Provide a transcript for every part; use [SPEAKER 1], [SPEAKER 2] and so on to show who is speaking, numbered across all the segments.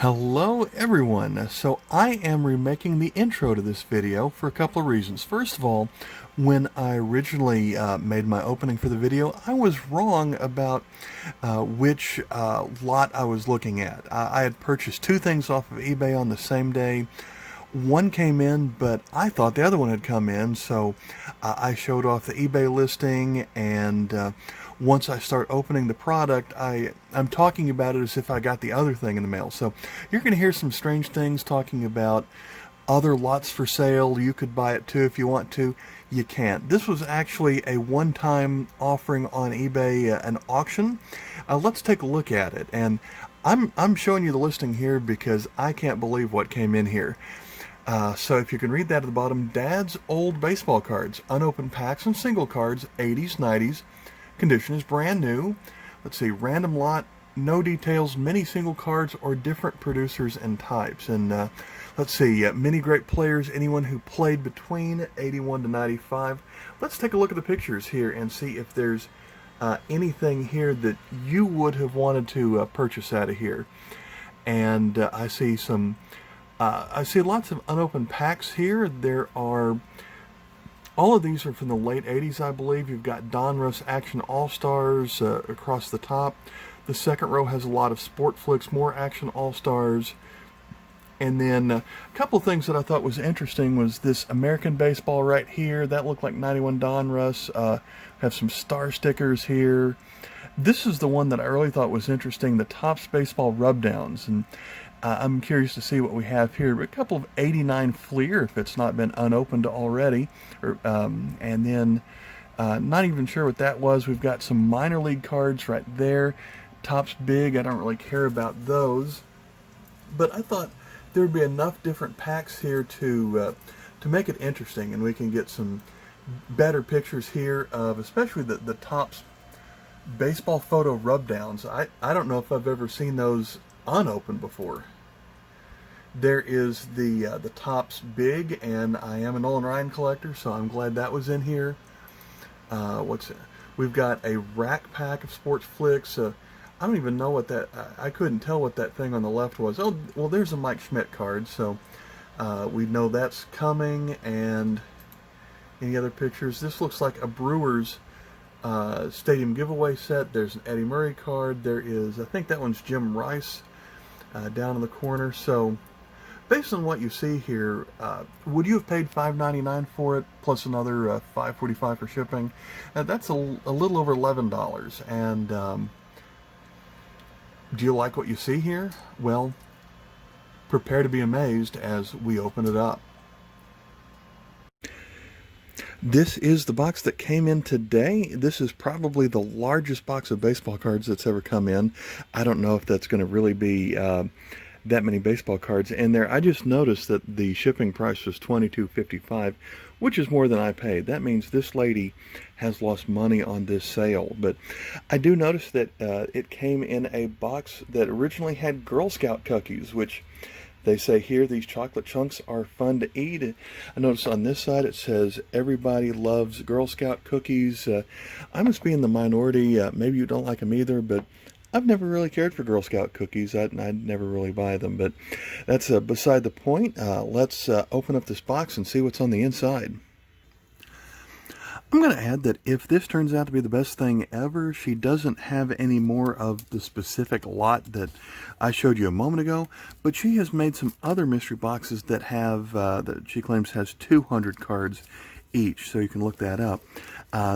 [SPEAKER 1] Hello everyone. So I am remaking the intro to this video for a couple of reasons. First of all, when I originally made my opening for the video, I was wrong about which lot I was looking at. I had purchased two things off of eBay on the same day. One came in, but I thought the other one had come in, so I showed off the eBay listing, and once I start opening the product, I'm talking about it as if I got the other thing in the mail. So you're going to hear some strange things talking about other lots for sale. You could buy it too if you want to. You can't. This was actually a one-time offering on eBay, an auction. Let's take a look at it. And I'm showing you the listing here because I can't believe what came in here. So if you can read that at the bottom, Dad's Old Baseball Cards, unopened packs and single cards, 80s, 90s. Condition is brand new. Let's see, random lot, no details, many single cards or different producers and types. And let's see, many great players, anyone who played between 81 to 95. Let's take a look at the pictures here and see if there's anything here that you would have wanted to purchase out of here. And I see lots of unopened packs here. There are, all of these are from the late 80s, I believe. You've got Donruss Action All-Stars across the top. The second row has a lot of Sport Flicks, more Action All-Stars. And then a couple things that I thought was interesting was this American Baseball right here. That looked like 91 Donruss. Have some star stickers here. This is the one that I really thought was interesting, the Topps Baseball Rubdowns. And I'm curious to see what we have here. A couple of 89 Fleer, if it's not been unopened already. And then, not even sure what that was. We've got some minor league cards right there. Topps Big, I don't really care about those. But I thought there would be enough different packs here to make it interesting. And we can get some better pictures here of especially the Topps Baseball Photo Rubdowns. I don't know if I've ever seen those unopened before. There is the Topps Big, and I am a Nolan Ryan collector, so I'm glad that was in here. We've got a rack pack of Sports Flicks. I don't even know what that, I couldn't tell what that thing on the left was. Oh, well, there's a Mike Schmidt card, so we know that's coming. And any other pictures? This looks like a Brewers Stadium giveaway set. There's an Eddie Murray card. There is, I think that one's Jim Rice down in the corner. So based on what you see here, would you have paid $5.99 for it plus another $5.45 for shipping? That's a little over $11. And do you like what you see here? Well, prepare to be amazed as we open it up. This is the box that came in today. This is probably the largest box of baseball cards that's ever come in. I don't know if that's going to really be that many baseball cards in there. I just noticed that the shipping price was $22.55, which is more than I paid. That means this lady has lost money on this sale. But I do notice that it came in a box that originally had Girl Scout cookies, which they say here these chocolate chunks are fun to eat. I notice on this side it says everybody loves Girl Scout cookies. I must be in the minority. Maybe you don't like them either, but I've never really cared for Girl Scout cookies. I'd never really buy them, but that's beside the point. Let's open up this box and see what's on the inside. I'm going to add that if this turns out to be the best thing ever, she doesn't have any more of the specific lot that I showed you a moment ago, but she has made some other mystery boxes that have, that she claims has 200 cards each, so you can look that up.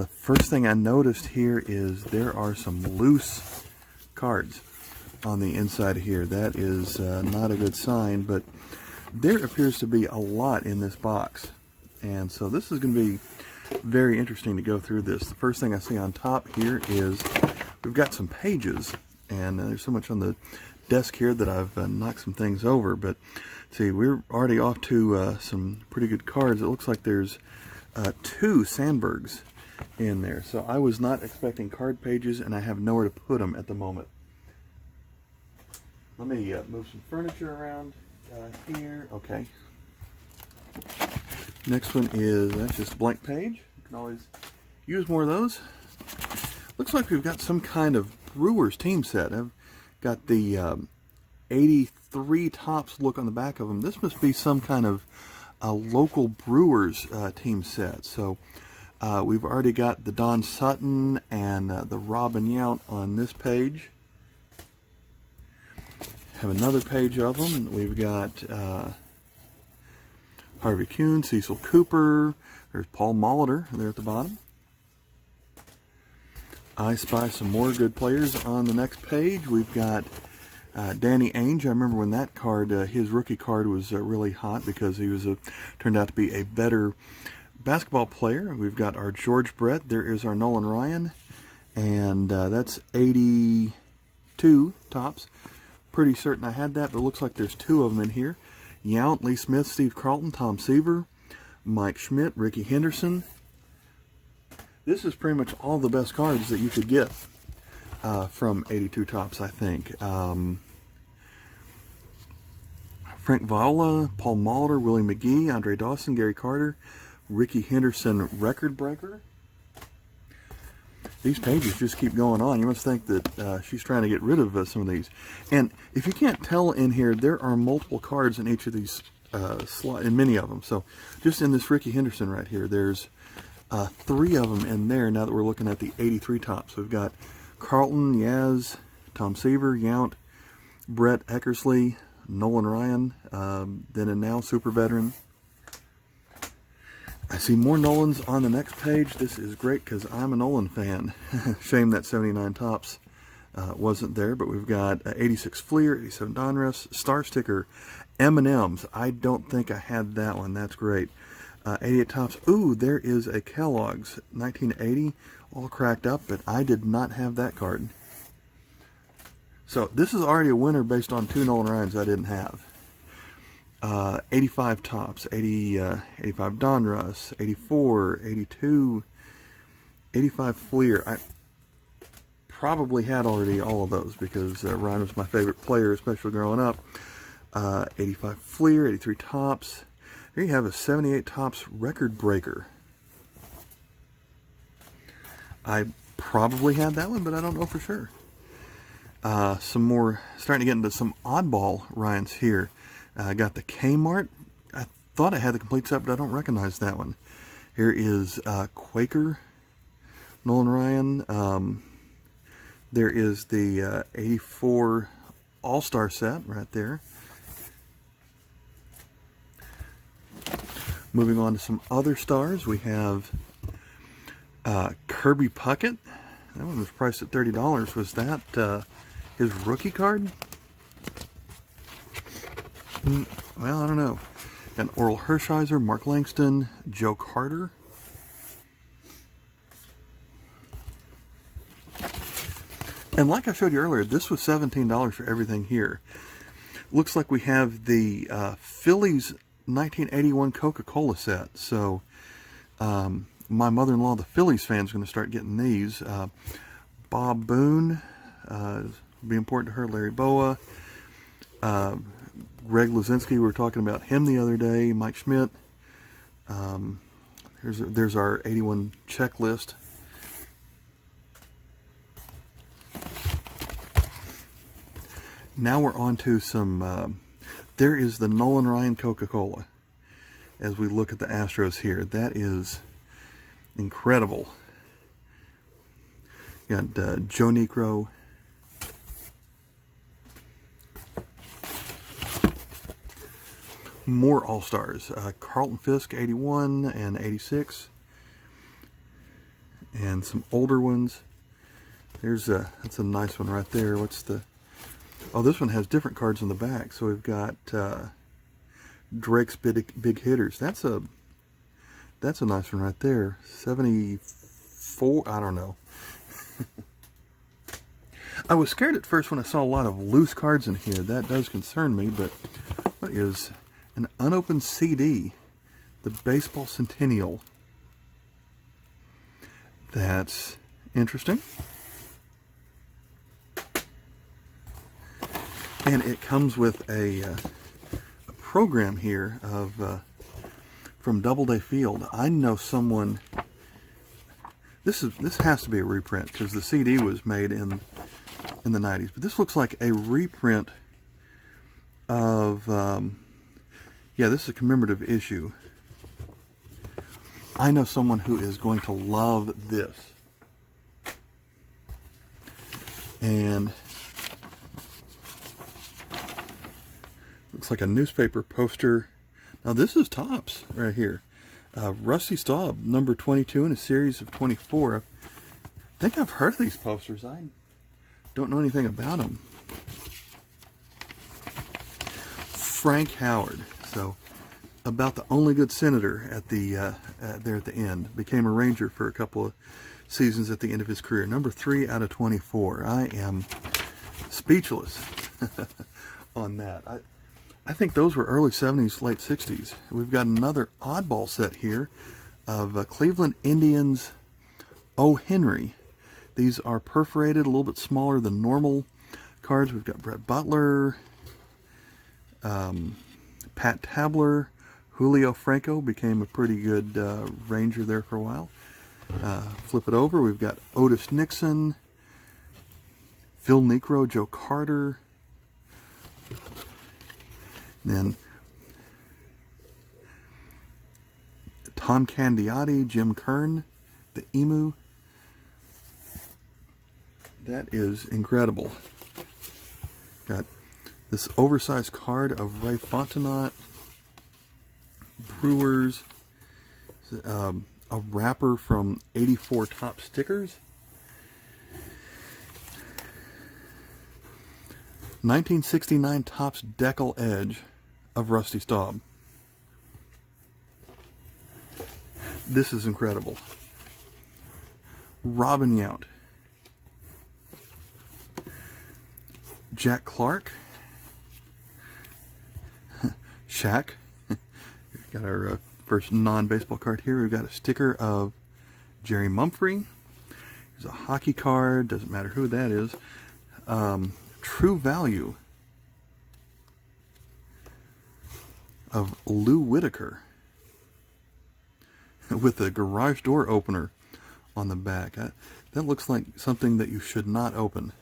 [SPEAKER 1] First thing I noticed here is there are some loose cards on the inside here. That is not a good sign, but there appears to be a lot in this box, and so this is going to be very interesting to go through this. The first thing I see on top here is we've got some pages, and there's so much on the desk here that I've knocked some things over, but see, we're already off to some pretty good cards. It looks like there's 2 Sandbergs in there, so I was not expecting card pages, and I have nowhere to put them at the moment. Let me move some furniture around here. Okay. Next one is, that's just a blank page. You can always use more of those. Looks like we've got some kind of Brewers team set. I've got the 83 Topps look on the back of them. This must be some kind of a local Brewers team set. So we've already got the Don Sutton and the Robin Yount on this page. Have another page of them. We've got Harvey Kuhn, Cecil Cooper. There's Paul Molitor there at the bottom. I spy some more good players on the next page. We've got Danny Ainge. I remember when that card, his rookie card, was really hot because he was turned out to be a better basketball player. We've got our George Brett. There is our Nolan Ryan, and that's 82 Topps. Pretty certain I had that, but it looks like there's two of them in here. Yount, Lee Smith, Steve Carlton, Tom Seaver, Mike Schmidt, Ricky Henderson. This is pretty much all the best cards that you could get from 82 Topps, I think. Frank Viola, Paul Molitor, Willie McGee, Andre Dawson, Gary Carter, Ricky Henderson, Record Breaker. These pages just keep going on. You must think that she's trying to get rid of some of these. And if you can't tell in here, there are multiple cards in each of these in many of them. So just in this Ricky Henderson right here, there's 3 of them in there now that we're looking at the 83 Topps. So we've got Carlton, Yaz, Tom Seaver, Yount, Brett Eckersley, Nolan Ryan, then and now super veteran. I see more Nolans on the next page. This is great because I'm a Nolan fan. Shame that 79 Topps wasn't there, but we've got 86 Fleer, 87 Donruss, Star Sticker, M&M's. I don't think I had that one. That's great. 88 Topps. Ooh, there is a Kellogg's 1980, all cracked up, but I did not have that card. So this is already a winner based on 2 Nolan Ryans I didn't have. 85 Topps, 85 Donruss, 84, 82, 85 Fleer. I probably had already all of those because Ryan was my favorite player, especially growing up. 85 Fleer, 83 Topps. There you have a 78 Topps Record Breaker. I probably had that one, but I don't know for sure. Some more, starting to get into some oddball Ryans here. I got the Kmart. I thought I had the complete set, but I don't recognize that one. Here is Quaker, Nolan Ryan. There is the 84 All-Star set right there. Moving on to some other stars, we have Kirby Pucket. That one was priced at $30. Was that his rookie card? Well, I don't know. And Oral Hershiser, Mark Langston, Joe Carter. And like I showed you earlier, this was $17 for everything here. Looks like we have the Phillies 1981 Coca-Cola set. So my mother-in-law, the Phillies fan, is going to start getting these. Bob Boone, will be important to her. Larry Boa. Greg Luzinski, we were talking about him the other day. Mike Schmidt. There's our 81 checklist. Now we're on to some, there is the Nolan Ryan Coca-Cola as we look at the Astros here. That is incredible. You got Joe Niekro. More All-Stars. Carlton Fisk, 81 and 86. And some older ones. That's a nice one right there. What's the... Oh, this one has different cards on the back. So we've got Drake's big hitters. That's a nice one right there. 74, I don't know. I was scared at first when I saw a lot of loose cards in here. That does concern me, but what is an unopened CD? The Baseball Centennial. That's interesting. And it comes with a program here of from Doubleday Field. I know someone. This has to be a reprint because the CD was made in the 90s. But this looks like a reprint of, yeah, this is a commemorative issue. I know someone who is going to love this. And looks like a newspaper poster. Now this is Topps right here. Rusty Staub, number 22 in a series of 24. I think I've heard of these posters. I don't know anything about them. Frank Howard. So about the only good senator at the there at the end. Became a Ranger for a couple of seasons at the end of his career. Number 3 out of 24. I am speechless on that. I think those were early 70s, late 60s. We've got another oddball set here of Cleveland Indians O. Henry. These are perforated, a little bit smaller than normal cards. We've got Brett Butler, Pat Tabler, Julio Franco became a pretty good Ranger there for a while. Flip it over, we've got Otis Nixon, Phil Necro, Joe Carter, then Tom Candiotti, Jim Kern, the Emu. That is incredible. Got this oversized card of Ray Fontenot, Brewers, a wrapper from 84 Top Stickers, 1969 Topps Decal Edge of Rusty Staub. This is incredible. Robin Yount, Jack Clark, Shaq. We've got our first non-baseball card here. We've got a sticker of Jerry Mumphrey. There's a hockey card. Doesn't matter who that is. True Value of Lou Whitaker with a garage door opener on the back. That looks like something that you should not open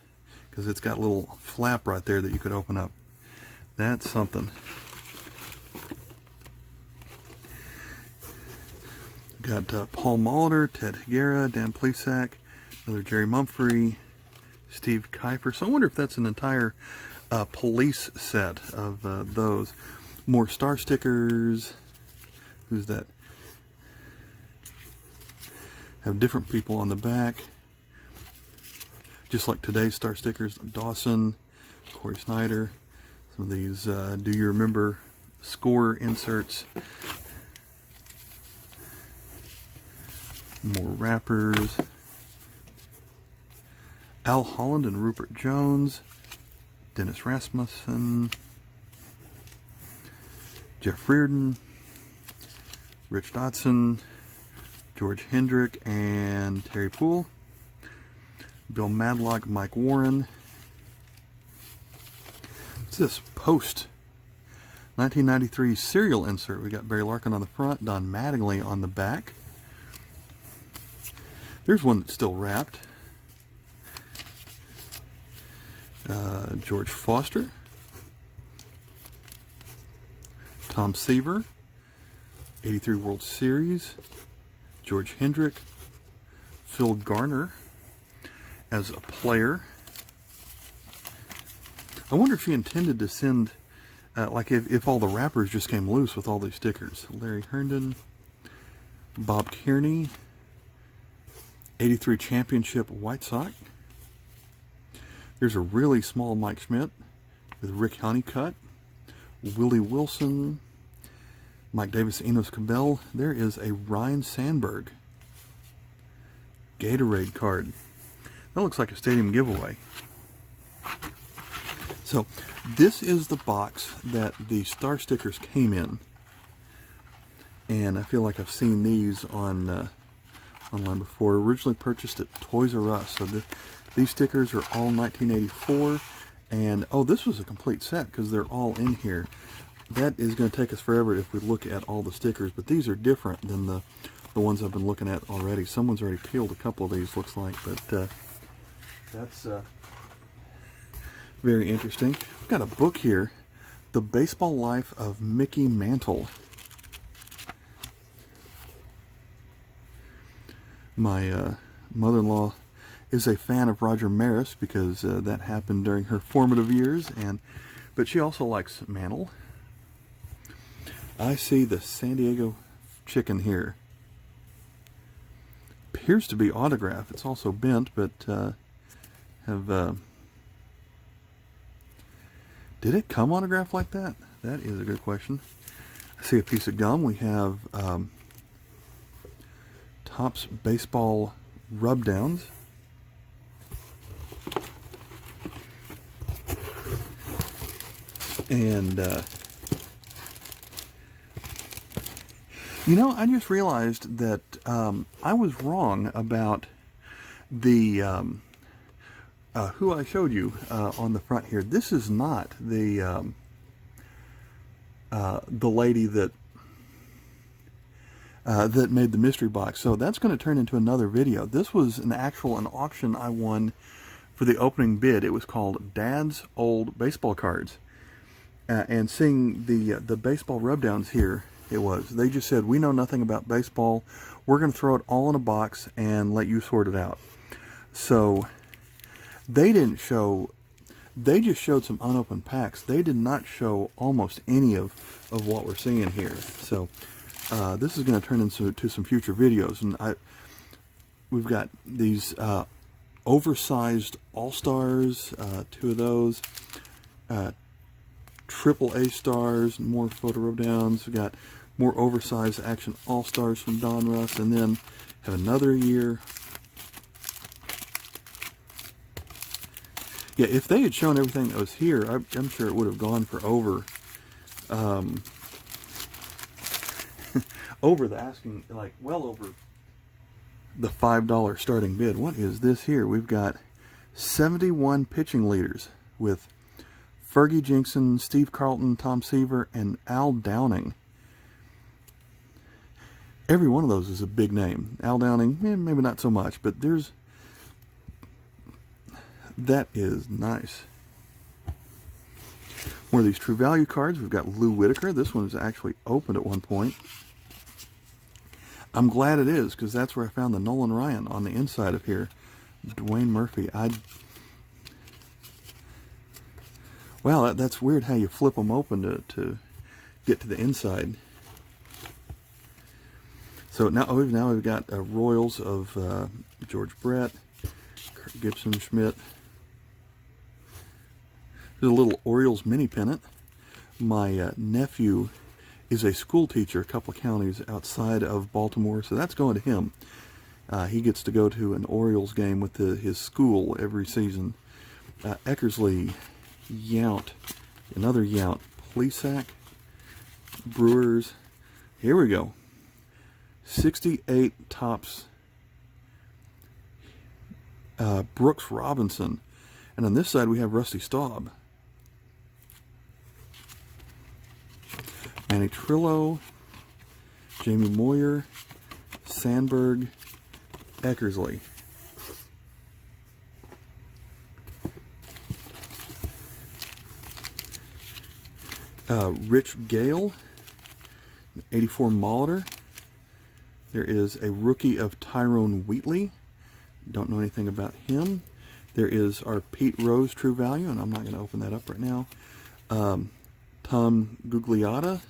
[SPEAKER 1] because it's got a little flap right there that you could open up. That's something. Got Paul Molitor, Ted Higuera, Dan Plesac, another Jerry Mumphrey, Steve Kiefer. So I wonder if that's an entire police set of those. More star stickers. Who's that? Have different people on the back. Just like today's star stickers. Dawson, Corey Snyder. Some of these Do You Remember score inserts. More wrappers. Al Holland and Rupert Jones, Dennis Rasmussen, Jeff Reardon, Rich Dotson, George Hendrick and Terry Poole, Bill Madlock, Mike Warren. What's this? Post 1993 serial insert. We got Barry Larkin on the front, Don Mattingly on the back. There's one that's still wrapped. George Foster, Tom Seaver, 83 World Series, George Hendrick, Phil Garner as a player. I wonder if he intended to send, like if all the wrappers just came loose with all these stickers. Larry Herndon, Bob Kearney, 83 Championship White Sox. There's a really small Mike Schmidt with Rick Honeycutt, Willie Wilson, Mike Davis, Enos Cabell. There is a Ryan Sandberg Gatorade card. That looks like a stadium giveaway. So this is the box that the star stickers came in. And I feel like I've seen these on online before. Originally purchased at Toys R Us. So these stickers are all 1984, and oh, this was a complete set because they're all in here. That is going to take us forever if we look at all the stickers, but these are different than the ones I've been looking at already. Someone's already peeled a couple of these, looks like, but that's very interesting. We've got a book here The Baseball Life of Mickey Mantle. My mother-in-law is a fan of Roger Maris because that happened during her formative years, but she also likes Mantle. I see the San Diego chicken here. Appears to be autograph. It's also bent, but did it come autographed like that? That is a good question. I see a piece of gum. We have Topps baseball rubdowns. And you know, I just realized that I was wrong about the who I showed you on the front here. This is not the lady that that made the mystery box. So that's going to turn into another video. This was an auction I won for the opening bid. It was called Dad's Old Baseball Cards. And seeing the baseball rubdowns here, they just said, we know nothing about baseball. We're going to throw it all in a box and let you sort it out. So they didn't show, they just showed some unopened packs. They did not show almost any of what we're seeing here. So this is going to turn into some future videos. And we've got these oversized All-Stars, 2 of those. Triple A stars, more photo rubdowns. We got more oversized Action All-Stars from Don Russ, and then have another year. Yeah, if they had shown everything that was here, I'm sure it would have gone for over over the asking, like well over the $5 starting bid. What is this here? We've got 71 pitching leaders with Fergie Jenkson, Steve Carlton, Tom Seaver, and Al Downing. Every one of those is a big name. Al Downing, maybe not so much, but that is nice. More of these True Value cards. We've got Lou Whitaker. This one was actually opened at one point. I'm glad it is, because that's where I found the Nolan Ryan on the inside of here. Dwayne Murphy. Wow, that's weird how you flip them open to get to the inside. So now we've got Royals of George Brett, Kirk Gibson, Schmidt. There's a little Orioles mini pennant. My nephew is a school teacher a couple of counties outside of Baltimore, so that's going to him. He gets to go to an Orioles game with his school every season. Eckersley, Yount, another Yount, Plesac, Brewers. Here we go. 68 Topps Brooks Robinson. And on this side we have Rusty Staub. Manny Trillo, Jamie Moyer, Sandberg, Eckersley. Rich Gale, 84 Molitor. There is a rookie of Tyrone Wheatley. Don't know anything about him. There is our Pete Rose True Value, and I'm not going to open that up right now. Tom Gugliotta,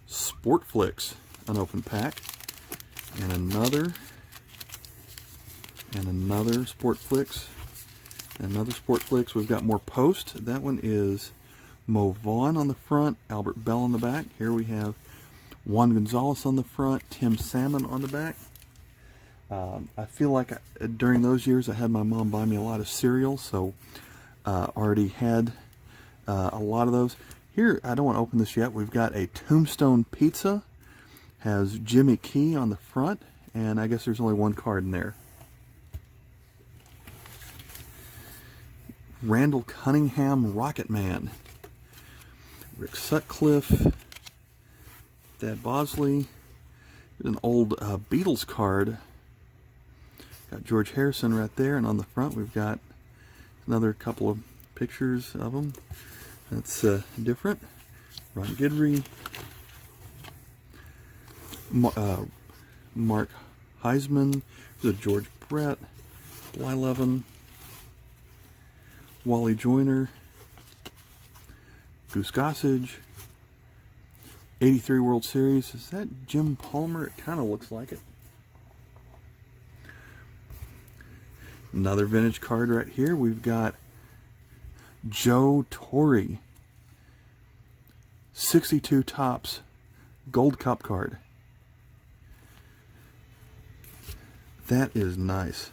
[SPEAKER 1] Sportflix, unopened pack, and another Sportflix, another Sportflix. We've got more Post. That one is Mo Vaughn on the front, Albert Bell on the back. Here we have Juan Gonzalez on the front, Tim Salmon on the back. I feel like during those years I had my mom buy me a lot of cereal, so already had a lot of those. Here, I don't want to open this yet. We've got a Tombstone Pizza. Has Jimmy Key on the front, and I guess there's only one card in there. Randall Cunningham, Rocket Man. Rick Sutcliffe, Thad Bosley. There's an old Beatles card. Got George Harrison right there, and on the front we've got another couple of pictures of them. That's different. Ron Guidry, Mark Heisman, the George Brett, Levin, Wally Joyner, Goose Gossage, 83 World Series. Is that Jim Palmer? It kind of looks like it. Another vintage card right here. We've got Joe Torre, 62 Topps Gold Cup card. That is nice.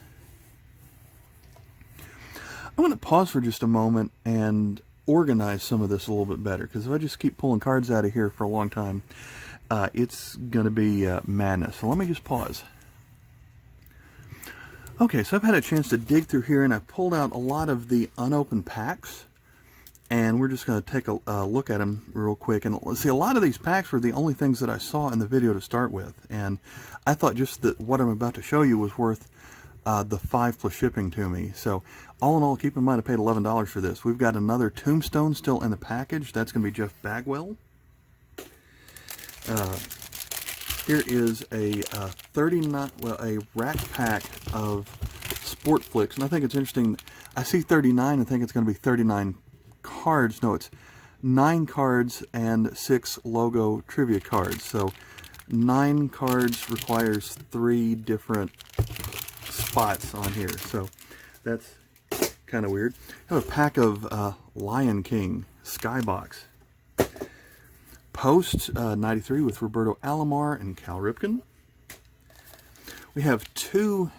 [SPEAKER 1] I'm going to pause for just a moment and organize some of this a little bit better, because if I just keep pulling cards out of here for a long time, it's going to be madness. So let me just pause. Okay, so I've had a chance to dig through here, and I've pulled out a lot of the unopened packs, and we're just going to take a look at them real quick. And see, a lot of these packs were the only things that I saw in the video to start with, and I thought just that what I'm about to show you was worth the $5 plus shipping to me. So all in all, keep in mind I paid $11 for this. We've got another Tombstone still in the package. That's going to be Jeff Bagwell. Here is a 39, well, a rack pack of Sport Flicks, and I think it's interesting. I see 39 and think it's going to be 39 cards. No, it's 9 cards and 6 logo trivia cards. So 9 cards requires 3 different spots on here. So that's kind of weird. I have a pack of Lion King Skybox. Post 93 with Roberto Alomar and Cal Ripken. We have 2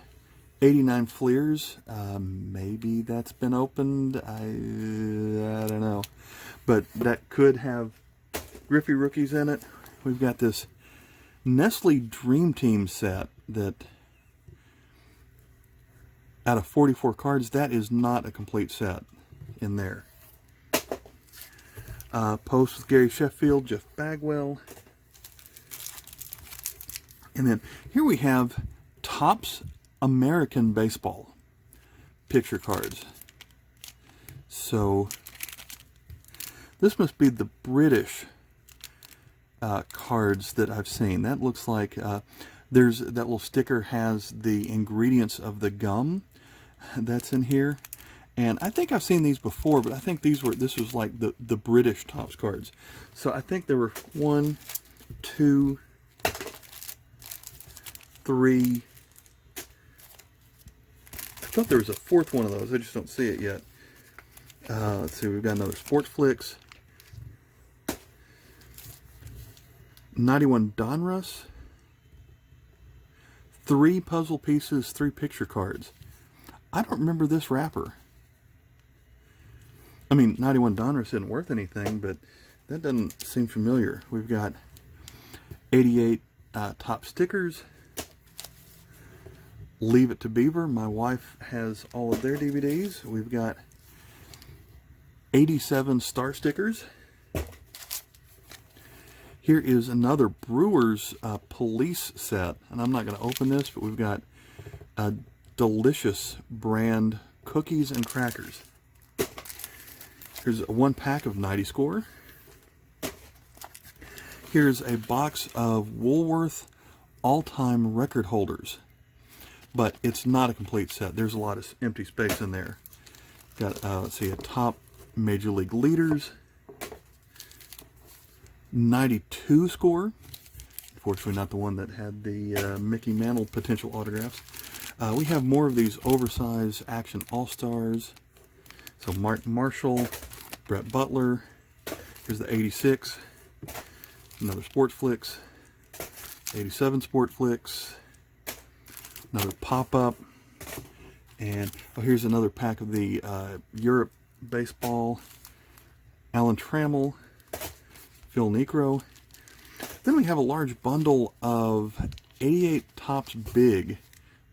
[SPEAKER 1] 89 Fleers. Maybe that's been opened. I don't know. But that could have Griffey rookies in it. We've got this Nestle Dream Team set that out of 44 cards, that is not a complete set in there. Post with Gary Sheffield, Jeff Bagwell. And then here we have Topps American Baseball picture cards. So this must be the British cards that I've seen. That looks like there's that little sticker has the ingredients of the gum that's in here. And I think I've seen these before, but I think this was like the British Topps cards. So I think there were 1, 2, 3. I thought there was a 4th one of those. I just don't see it yet. Let's see, we've got another Sport Flicks. 91 Donruss. 3 puzzle pieces, 3 picture cards. I don't remember this wrapper. I mean, 91 Donruss isn't worth anything, but that doesn't seem familiar. We've got 88 top stickers. Leave It to Beaver. My wife has all of their DVDs. We've got 87 star stickers. Here is another Brewers police set, and I'm not going to open this, but we've got a Delicious brand cookies and crackers. Here's a 1 pack of 90 score. Here's a box of Woolworths all-time record holders, but it's not a complete set. There's a lot of empty space in there. Got let's see, a top Major League leaders, 92 score. Unfortunately, not the one that had the Mickey Mantle potential autographs. We have more of these oversized Action All-Stars. So Mark Marshall, Brett Butler. Here's the 86. Another Sport Flicks. 87 Sport Flicks. Another pop-up. And oh, here's another pack of the Europe baseball. Alan Trammell. Phil Necro. Then we have a large bundle of 88 Topps Big,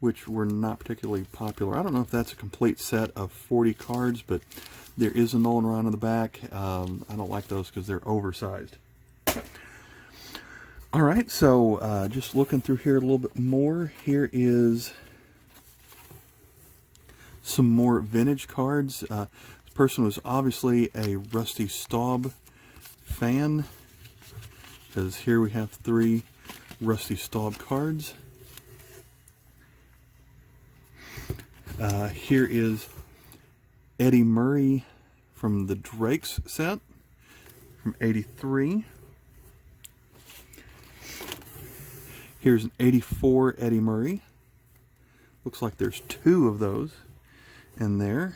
[SPEAKER 1] which were not particularly popular. I don't know if that's a complete set of 40 cards, but there is a Nolan Ryan on the back. I don't like those because they're oversized. All right, so just looking through here a little bit more. Here is some more vintage cards. person was obviously a Rusty Staub fan, because here we have 3 Rusty Staub cards. Here is Eddie Murray from the Drakes set from '83. Here's an '84 Eddie Murray. Looks like there's 2 of those in there.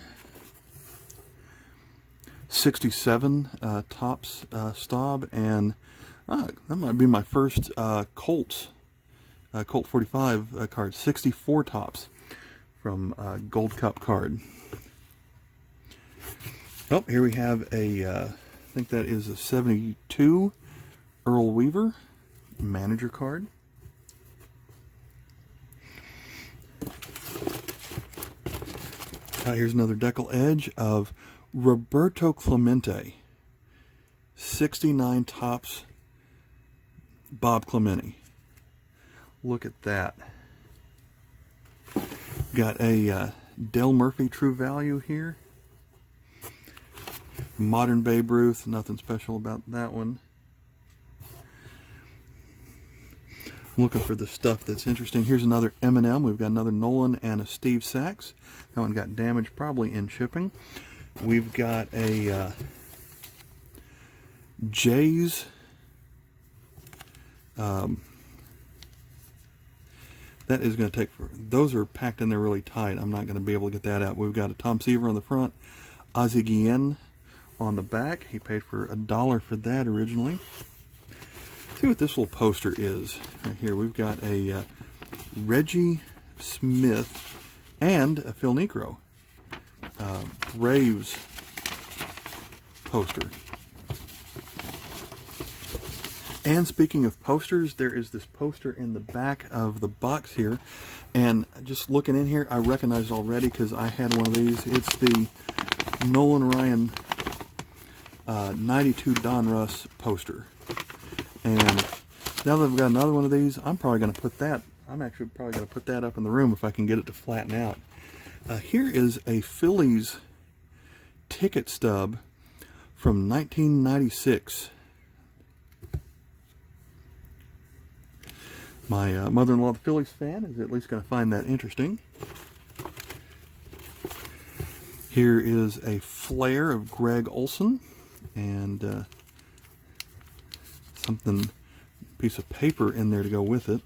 [SPEAKER 1] '67 Topps Staub, and that might be my first Colt 45 card. 64 Topps from Gold Cup card. Oh, here we have a, I think that is a '72 Earl Weaver manager card. Here's another decal edge of Roberto Clemente. 69 Topps Bob Clemente. Look at that. Got a Del Murphy True Value here. Modern Babe Ruth, nothing special about that one. I'm looking for the stuff that's interesting. Here's another M&M. We've got another Nolan and a Steve Sachs. That one got damaged probably in shipping. We've got a Jays. That is going to take, those are packed in there really tight. I'm not going to be able to get that out. We've got a Tom Seaver on the front, Ozzie Guillen on the back. He paid for $1 for that originally. See what this little poster is. Right here we've got a Reggie Smith and a Phil Niekro Braves poster. And speaking of posters, there is this poster in the back of the box here, and just looking in here, I recognize it already because I had one of these. It's the Nolan Ryan 92 Don Russ poster. And now that I've got another one of these, I'm probably going to put that, I'm actually probably going to put that up in the room if I can get it to flatten out. Here is a Phillies ticket stub from 1996. My mother-in-law, the Phillies fan, is at least going to find that interesting. Here is a flare of Greg Olson, and piece of paper in there to go with it.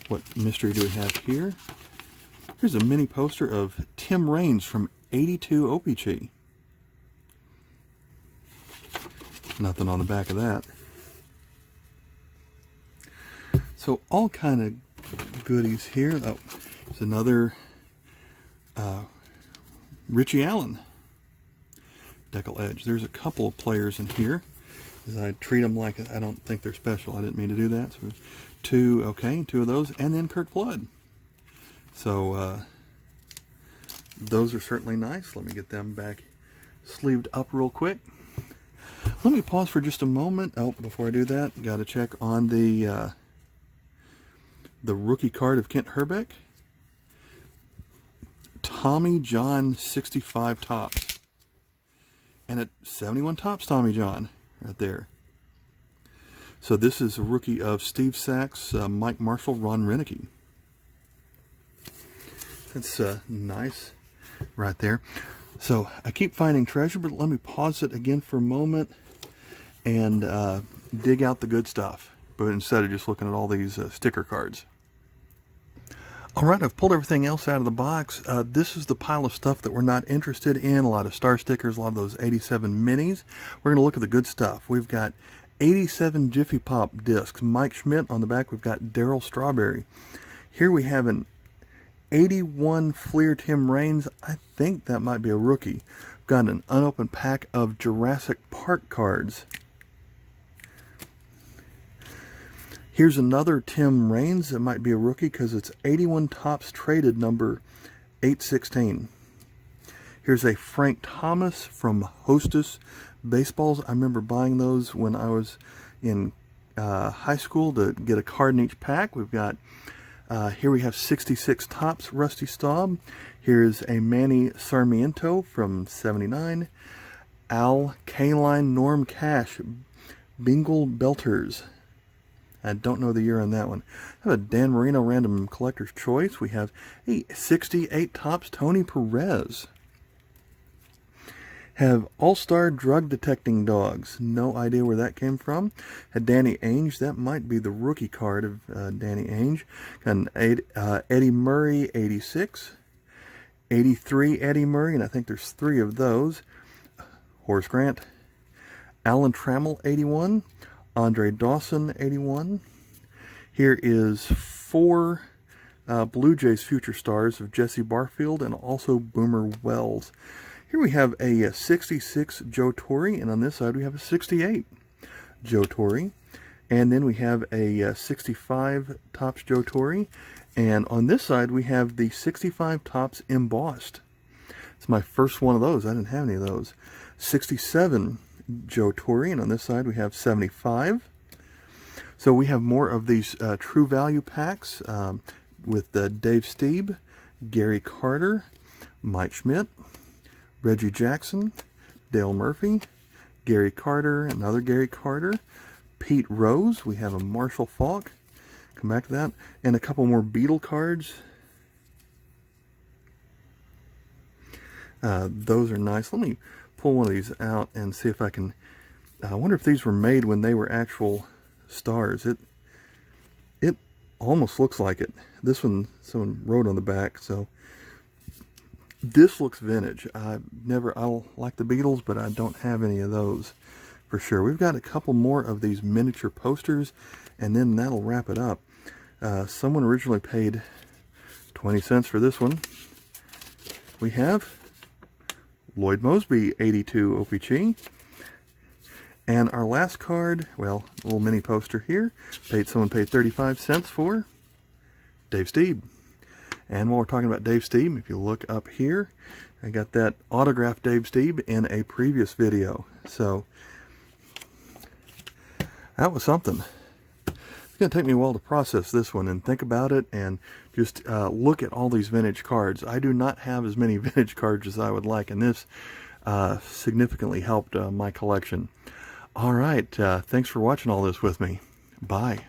[SPEAKER 1] What mystery do we have here? Here's a mini poster of Tim Raines from '82 OPG. Nothing on the back of that. So all kind of goodies here. Oh, there's another Richie Allen decal edge. There's a couple of players in here. I treat them like I don't think they're special. I didn't mean to do that. So 2 of those, and then Kurt Flood. So those are certainly nice. Let me get them back sleeved up real quick. Let me pause for just a moment. Oh, before I do that, got to check on the rookie card of Kent Herbeck. Tommy John 65 Topps. And at 71 Topps Tommy John right there. So this is a rookie of Steve Sachs, Mike Marshall, Ron Renicky. That's nice right there. So I keep finding treasure, but let me pause it again for a moment and dig out the good stuff, but instead of just looking at all these sticker cards. Alright, I've pulled everything else out of the box. This is the pile of stuff that we're not interested in. A lot of star stickers, a lot of those 87 minis. We're going to look at the good stuff. We've got 87 Jiffy Pop discs. Mike Schmidt on the back. We've got Darryl Strawberry. Here we have an 81 Fleer Tim Raines. I think that might be a rookie. We've got an unopened pack of Jurassic Park cards. Here's another Tim Raines. It might be a rookie because it's 81 Topps Traded number 816. Here's a Frank Thomas from Hostess Baseballs. I remember buying those when I was in high school to get a card in each pack. We've got Here we have 66 Topps Rusty Staub. Here's a Manny Sarmiento from 79. Al Kaline Norm Cash Bingle Belters. I don't know the year on that one. I have a Dan Marino Random Collector's Choice. We have a 68 Topps Tony Perez. Have All-Star Drug Detecting Dogs. No idea where that came from. Had Danny Ainge. That might be the rookie card of Danny Ainge. Got an Eddie Murray 86. 83 Eddie Murray, and I think there's 3 of those. Horace Grant. Alan Trammell 81. Andre Dawson 81. Here is 4 Blue Jays future stars of Jesse Barfield and also Boomer Wells. Here we have a 66 Joe Torre, and on this side we have a 68 Joe Torre. And then we have a 65 Topps Joe Torre, and on this side we have the 65 Topps embossed. It's my first one of those. I didn't have any of those. 67 Joe Torre, and on this side we have 75. So we have more of these True Value packs with Dave Staub, Gary Carter, Mike Schmidt, Reggie Jackson, Dale Murphy, Gary Carter, another Gary Carter, Pete Rose. We have a Marshall Faulk. Come back to that. And a couple more Beatle cards. Those are nice. Let me pull one of these out and see if I can... I wonder if these were made when they were actual stars. It almost looks like it. This one, someone wrote on the back, so... This looks vintage. I like the Beatles, but I don't have any of those for sure. We've got a couple more of these miniature posters, and then that'll wrap it up. Someone originally paid 20 cents for this one. We have Lloyd Mosby 82 OPG. And our last card, well, a little mini poster here, someone paid 35 cents for Dave Staub. And while we're talking about Dave Staub, if you look up here, I got that autographed Dave Staub in a previous video. So, that was something. It's going to take me a while to process this one and think about it and just look at all these vintage cards. I do not have as many vintage cards as I would like, and this significantly helped my collection. All right, thanks for watching all this with me. Bye.